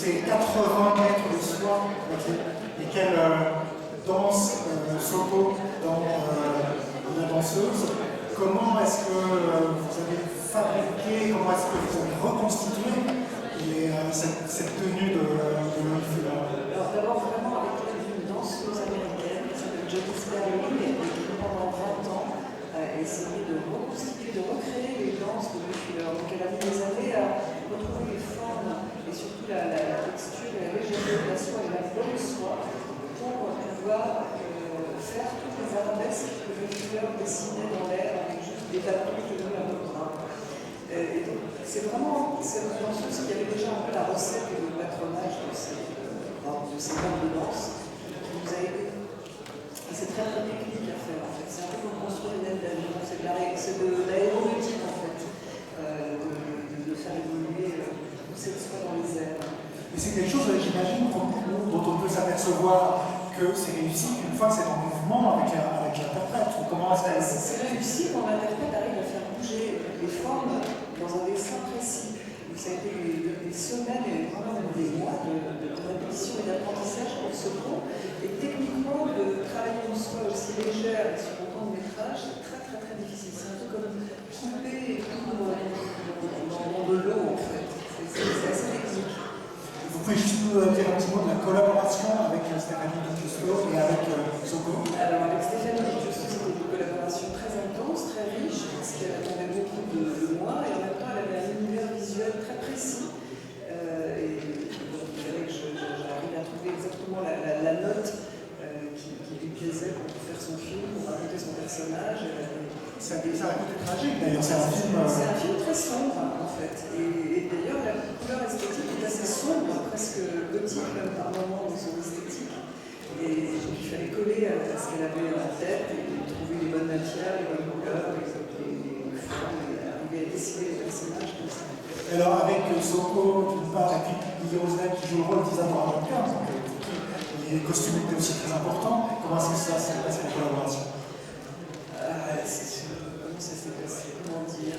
ces 80 mètres de soie et quelle danse Soko dans la danseuse. Comment est-ce que vous avez fabriqué, comment est-ce que vous avez reconstitué cette tenue de l'Olifula? Alors d'abord vraiment avec une danseuse américaine qui s'appelle Johnny Sperling et qui pendant 20 ans a essayé de reconstituer, de recréer les danses de l'Olifula. Donc elle a mis des années à retrouver les formes et surtout la texture et la légèreté de la soie et la bonne soie pour pouvoir faire toutes les arabesques que l'Olifula dessinait dans l'air avec juste des tableaux tenus à peu près. Et donc, c'est vraiment cette danseuse qui avait déjà un peu la recette et le patronage de ces bandes de danse qui nous a aidés. Et c'est très très technique à faire en fait. C'est un peu comme construire une aile d'avion. C'est de l'aéronautique en fait, de faire évoluer cette soie dans les airs. Et c'est quelque chose, j'imagine, dont on peut s'apercevoir que c'est réussi une fois que c'est en mouvement avec l'interprète. Comment est-ce que c'est réussi quand l'interprète arrive à faire bouger les formes dans un dessin précis. Donc ça a été des semaines et vraiment même des mois de répétition et d'apprentissage pour ce cours. Et techniquement, de travailler une soie aussi légère et sur un temps de métrage, c'est très très très difficile. C'est un peu comme couper et coudre dans de l'eau en fait. C'est assez technique. Vous pouvez juste nous dire un petit mot de la collaboration avec Stéphanie Di Giusto et avec Soko? Alors avec Stéphanie Di Giusto, c'était une collaboration très intense, très riche, parce qu'elle attendait beaucoup de moi, et en même temps elle avait un univers visuel très précis. Et donc il fallait que j'arrive à trouver exactement la note qui lui plaisait pour faire son film, pour raconter son personnage. C'est un côté tragique d'ailleurs, c'est un film. C'est un film très sombre en fait. Et d'ailleurs la couleur esthétique est assez sombre, presque gothique même par moments dans son esthétique. Et il fallait coller à ce qu'elle avait en tête et trouver les bonnes matières, les bonnes couleurs, les formes, et arriver à dessiner les personnages comme ça. Alors avec Soko d'une part et puis Lily Rosnay qui joue le rôle d'Isadora Duncan, les costumes étaient aussi très importants. Comment est-ce que ça s'est passé la collaboration? Comment ça s'est passé? Comment dire?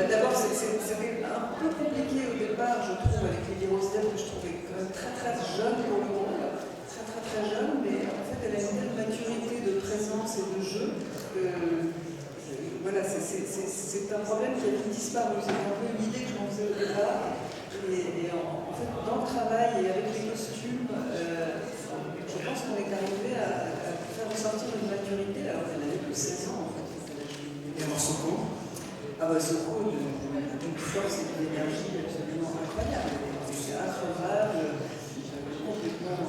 D'abord, c'était un peu compliqué au départ, je trouve, avec Lily Rosnay, que je trouvais quand même très très jeune pour le rôle, très jeune, mais en fait, elle a une telle maturité de présence et de jeu que voilà, c'est un problème qui a tout disparu. C'est un peu l'idée que je m'en faisais au départ. Et en fait, dans le travail et avec les costumes, je pense qu'on est arrivé à faire ressortir une maturité alors qu'elle avait plus 16 ans en fait. Et alors Soko? Soko, d'une force et d'une énergie absolument incroyable. C'est incroyable, complètement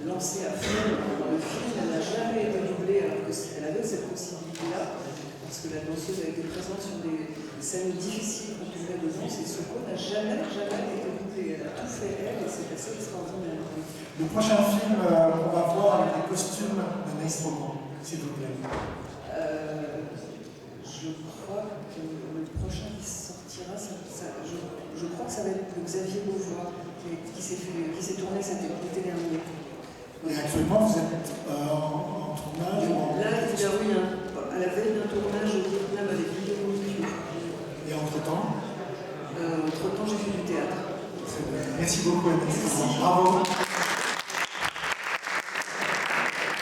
lancée à fond dans le film. Elle n'a jamais été doublée alors qu'elle avait cette possibilité-là. Parce que la danseuse a été présente sur des scènes difficiles quand on fait de danse et Soko n'a jamais été doublée. Elle a tout fait elle et c'est assez extraordinaire. Le prochain film qu'on va voir avec les costumes d'Anaïs Roman, s'il vous plaît. Je crois que le prochain qui sortira, je crois que ça va être le Xavier Beauvois qui s'est tourné cet été dernier. Et actuellement, vous êtes en tournage Là, oui, à la veille d'un tournage au Vietnam avec Guillaume Mutu. Et entre-temps Entre-temps, j'ai fait du théâtre. Merci beaucoup, Anaïs. Bravo.